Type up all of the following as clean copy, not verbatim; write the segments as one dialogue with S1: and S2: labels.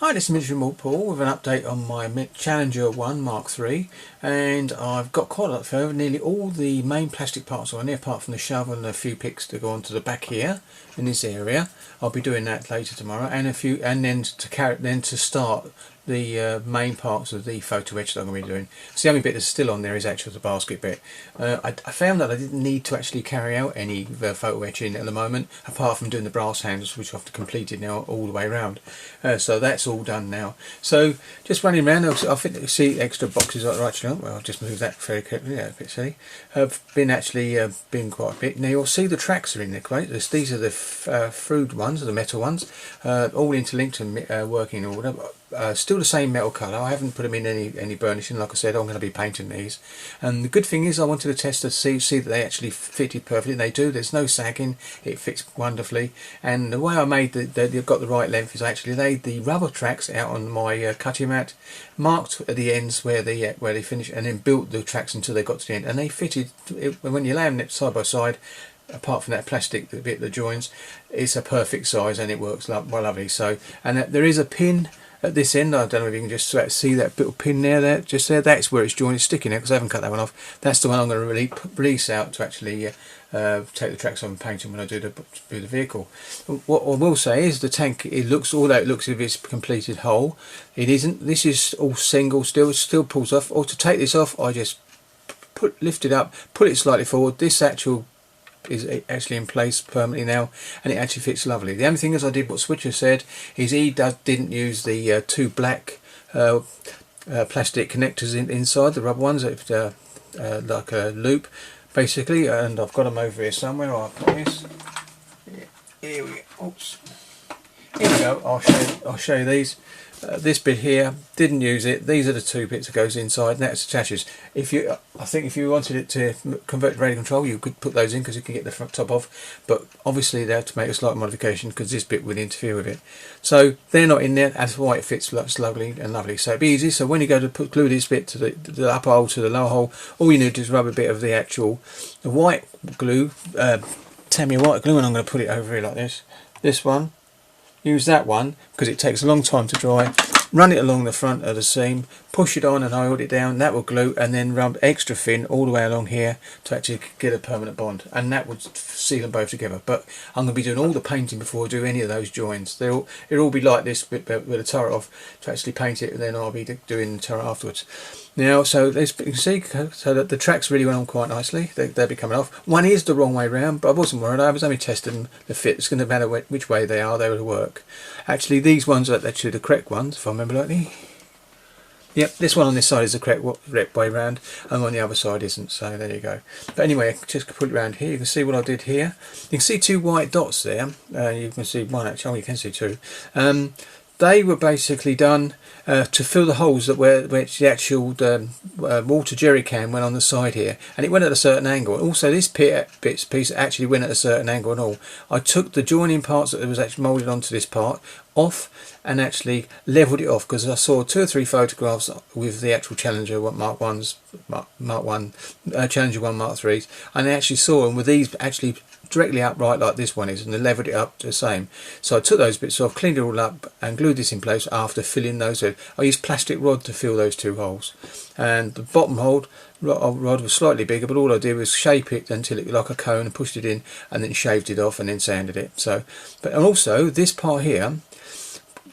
S1: Hi, this is Mr. Paul with an update on my Challenger 1 Mark 3, and I've got quite a lot for nearly all the main plastic parts on here apart from the shovel and a few picks to go onto the back here in this area. I'll be doing that later tomorrow, and then to start the main parts of the photo etch that I'm going to be doing. So the only bit that's still on there is actually the basket bit. I found that I didn't need to actually carry out any photo etching at the moment, apart from doing the brass handles, which I've completed now all the way around. So that's all done now. So just running around, I think you see extra boxes actually. Well, I'll just move that very quickly. Yeah, a bit silly. I've been quite a bit. Now you'll see the tracks are in there. Right? These are the food ones, the metal ones, all interlinked and working in order. Still the same metal colour. I haven't put them in any burnishing. Like I said, I'm going to be painting these. And the good thing is I wanted to test to see that they actually fitted perfectly. They do. There's no sagging. It fits wonderfully. And the way I made they've got the right length is actually laid the rubber tracks out on my cutting mat, marked at the ends where they finish, and then built the tracks until they got to the end. And they fitted. When you lay them side by side, apart from that plastic bit that joins, it's a perfect size and it works lovely. So, and there is a pin at this end. I don't know if you can just see that little pin there, just there. That's where it's joined. It's sticking there because I haven't cut that one off. That's the one I'm going to release out to actually take the tracks on and paint them when I do the vehicle. What I will say is the tank. Although it looks as if it's completed whole, it isn't. This is all single still. It still pulls off. Or to take this off, I just lift it up, put it slightly forward. This actual is actually in place permanently now, and it actually fits lovely. The only thing is I did what Switcher said, is he didn't use the two black plastic connectors inside, the rubber ones, like a loop basically, and I've got them over here somewhere. I've got this. Here we go. Oops. Here we go. I'll show you these. This bit here, didn't use it. These are the two bits that goes inside, and that attaches. I think if you wanted it to convert to radio control, you could put those in because you can get the front top off. But obviously they have to make a slight modification because this bit would interfere with it. So they're not in there. That's why it fits lovely and lovely. So it'd be easy. So when you go to glue this bit to the upper hole to the lower hole, all you need to do is rub a bit of the white glue, TAMIYA white glue, and I'm going to put it over here like this. This one. Use that one because it takes a long time to dry. Run it along the front of the seam, push it on and hold it down. That will glue, and then rub extra thin all the way along here to actually get a permanent bond, and that would seal them both together. But I'm going to be doing all the painting before I do any of those joins. It'll all be like this with the turret off to actually paint it, and then I'll be doing the turret afterwards. Now, so as you can see, so that the tracks really went on quite nicely. They'll be coming off. One is the wrong way round, but I wasn't worried. I was only testing the fit. It's going to matter which way they will work. Actually, these ones are actually the correct ones, if I remember rightly. Yep, this one on this side is the correct way round, and on the other side isn't, so there you go. But anyway, just put it around here. You can see what I did here. You can see two white dots there. You can see one actually. Oh, you can see two. They were basically done to fill the holes which the actual water jerry can went on the side here, and it went at a certain angle. Also, this piece actually went at a certain angle and all. I took the joining parts that was actually moulded onto this part off and actually levelled it off because I saw 2 or 3 photographs with the actual Challenger Mark 1s, Challenger 1 Mark 3s, and I actually saw them with these actually directly upright like this one is, and they levelled it up to the same. So I took those bits off, cleaned it all up, and glued this in place after filling those in. I used plastic rod to fill those 2 holes, and the bottom rod was slightly bigger, but all I did was shape it until it looked like a cone and pushed it in, and then shaved it off and then sanded it. So, and also this part here,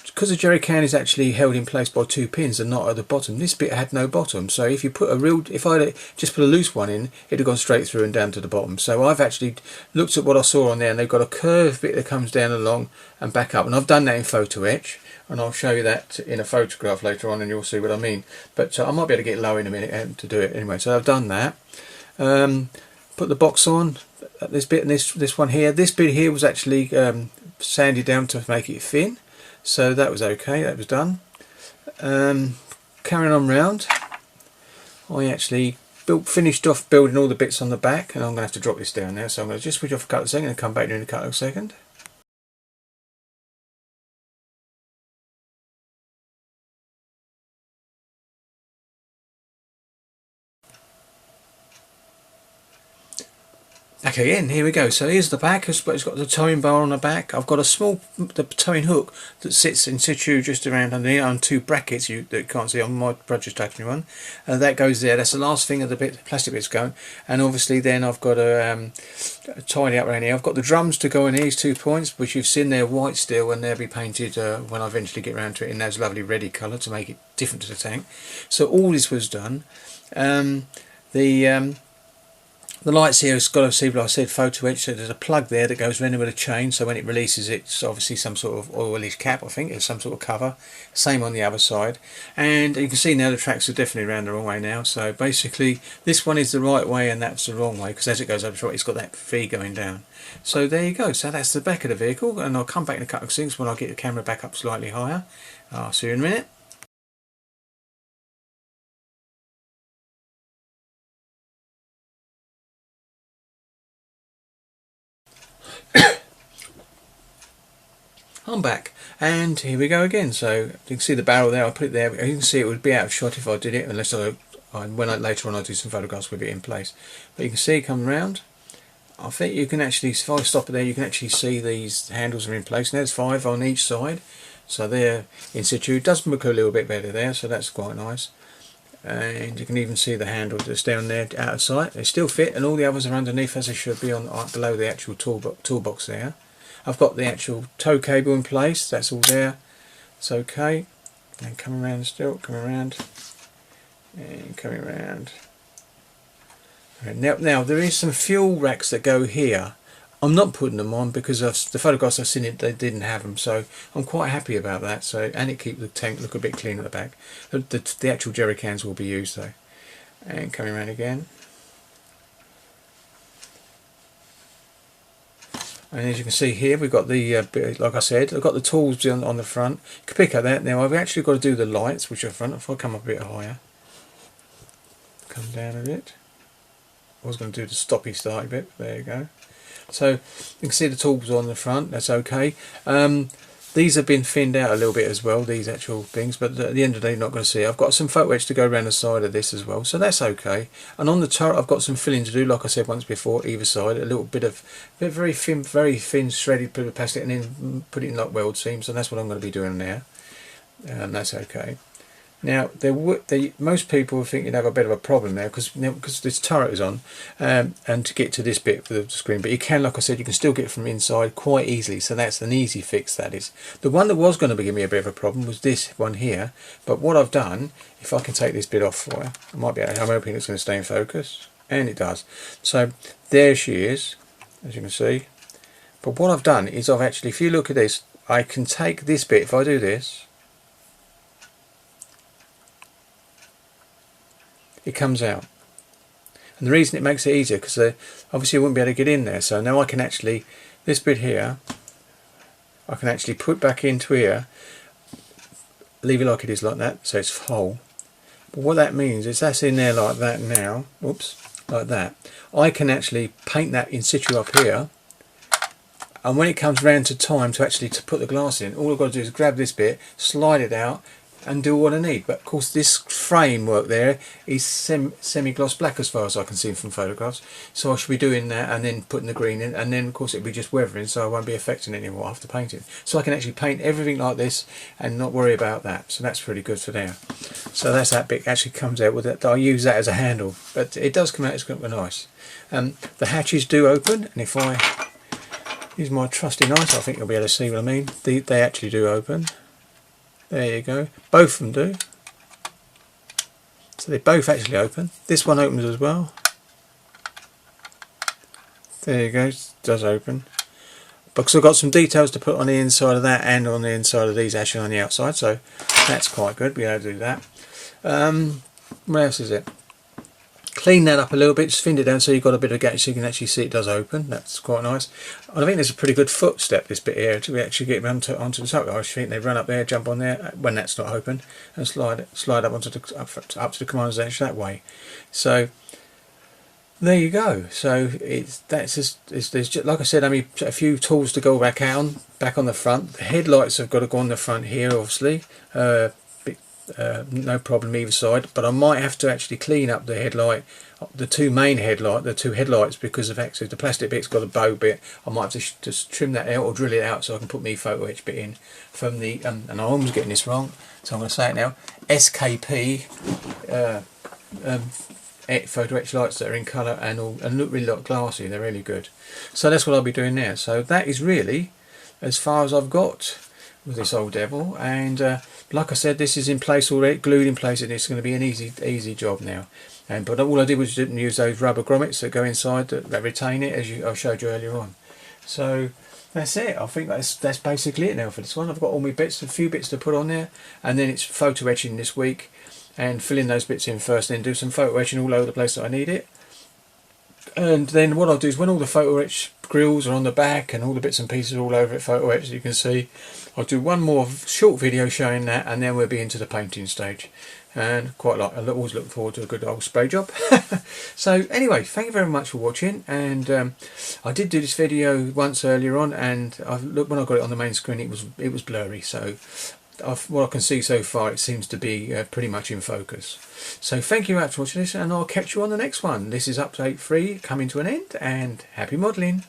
S1: because the jerry can is actually held in place by 2 pins and not at the bottom, this bit had no bottom. So if you put if I just put a loose one in, it'd have gone straight through and down to the bottom. So I've actually looked at what I saw on there, and they've got a curved bit that comes down along and back up. And I've done that in photo etch, and I'll show you that in a photograph later on, and you'll see what I mean. But I might be able to get low in a minute to do it anyway. So I've done that. Put the box on. This bit and this one here. This bit here was actually sanded down to make it thin. So that was okay, that was done. Carrying on round, I actually finished off building all the bits on the back, and I'm going to have to drop this down now, so I'm going to just switch off a couple of seconds and come back in a couple of seconds. Back again, here we go. So here's the back, it's got the towing bar on the back. I've got the towing hook that sits in situ just around underneath on two brackets that you can't see on my project stationary one. And that goes there. That's the last thing of the plastic bits going. And obviously then I've got to tidy up around here. I've got the drums to go in these 2 points, which you've seen they're white still, and they'll be painted when I eventually get around to it in those lovely reddy colour to make it different to the tank. So all this was done. The lights here has got to see, like I said, photo etch. So there's a plug there that goes around with a chain, so when it releases it's obviously some sort of oilish cap, I think, it's some sort of cover. Same on the other side. And you can see now the tracks are definitely around the wrong way now. So basically this one is the right way and that's the wrong way, because as it goes over the right it's got that V going down. So there you go. So that's the back of the vehicle, and I'll come back in a couple of seconds when I get the camera back up slightly higher. I'll see you in a minute. I'm back, and here we go again. So you can see the barrel there. I put it there. You can see it would be out of shot if I did it, unless later on I do some photographs with it in place. But you can see it come round. I think you can actually, if I stop it there, you can actually see these handles are in place. And there's 5 on each side, so they're in situ. It does look a little bit better there, so that's quite nice. And you can even see the handles that's down there out of sight. They still fit, and all the others are underneath as they should be on below the actual toolbox there. I've got the actual tow cable in place, that's all there, it's okay. And coming around still, coming around, and coming around. Now there is some fuel racks that go here. I'm not putting them on because the photographs I've seen they didn't have them, so I'm quite happy about that. So, and it keeps the tank look a bit clean at the back. The actual jerry cans will be used though. And coming around again. And as you can see here, we've got the, like I said, I've got the tools on the front. You can pick up that. Now I've actually got to do the lights, which are front. If I come up a bit higher, come down a bit. I was going to do the stoppy starty bit. There you go. So you can see the tools on the front. That's okay. These have been thinned out a little bit as well, these actual things, but at the end of the day you're not going to see it. I've got some photo etch to go around the side of this as well, so that's okay. And on the turret I've got some filling to do, like I said once before, either side, a little bit of very thin shredded bit of plastic, and then put it in like weld seams, and that's what I'm going to be doing there. And that's okay. Now, most people think you'd have a bit of a problem there because this turret is on, and to get to this bit of the screen. But you can, like I said, you can still get it from inside quite easily. So that's an easy fix. That is. The one that was going to give me a bit of a problem was this one here. But what I've done, if I can take this bit off for you, I might be able to, I'm hoping it's going to stay in focus, and it does. So there she is, as you can see. But what I've done is I've actually, if you look at this, I can take this bit. If I do this, it comes out, and the reason it makes it easier because obviously I wouldn't be able to get in there. So now I can actually, this bit here I can actually put back into here, leave it like it is like that, so it's whole. But what that means is that's in there like that now, oops, like that. I can actually paint that in situ up here, and when it comes round to time to actually put the glass in, all I've got to do is grab this bit, slide it out, and do what I need. But of course this framework there is semi-gloss black as far as I can see from photographs, so I should be doing that and then putting the green in, and then of course it'll be just weathering, so I won't be affecting it anymore after painting. So I can actually paint everything like this and not worry about that, so that's pretty good for there. So that's that bit actually comes out with it. I use that as a handle, but it does come out, it's going to be nice. The hatches do open, and if I use my trusty knife I think you'll be able to see what I mean. They actually do open. There you go, both of them do. So they both actually open. This one opens as well. There you go, it does open. Because I've got some details to put on the inside of that and on the inside of these actually on the outside, so that's quite good, be able to do that. What else is it? Clean that up a little bit, just thin it down so you've got a bit of gap so you can actually see it does open. That's quite nice. I think there's a pretty good footstep this bit here to actually get onto the top. I think they run up there, jump on there when that's not open, and slide up onto up to the commander section that way. So there you go. So there's just, like I said, only a few tools to go back on the front. The headlights have got to go on the front here, obviously. No problem either side, but I might have to actually clean up the headlight the two main headlights, because of actually the plastic bit's got a bow bit. I might have to just trim that out or drill it out so I can put my photo etch bit in from the and I'm always getting this wrong, so I'm going to say it now. SKP photo etch lights that are in colour and look really glassy. They're really good. So that's what I'll be doing now. So that is really as far as I've got with this old devil, and like I said, this is in place already, glued in place, and it's going to be an easy job now. But all I did was didn't use those rubber grommets that go inside that retain it, as I showed you earlier on. So that's it. I think that's basically it now for this one. I've got all my bits, a few bits to put on there, and then it's photo etching this week and filling those bits in first, and then do some photo etching all over the place that I need it. And then what I'll do is when all the photo etch grills are on the back and all the bits and pieces all over it photo etch, as you can see, I'll do one more short video showing that, and then we'll be into the painting stage. And I always look forward to a good old spray job. So anyway, thank you very much for watching, and I did do this video once earlier on, and when I got it on the main screen it was blurry, so what I can see so far, it seems to be pretty much in focus. So thank you very much for watching this, and I'll catch you on the next one. This is update 3 coming to an end, and happy modelling.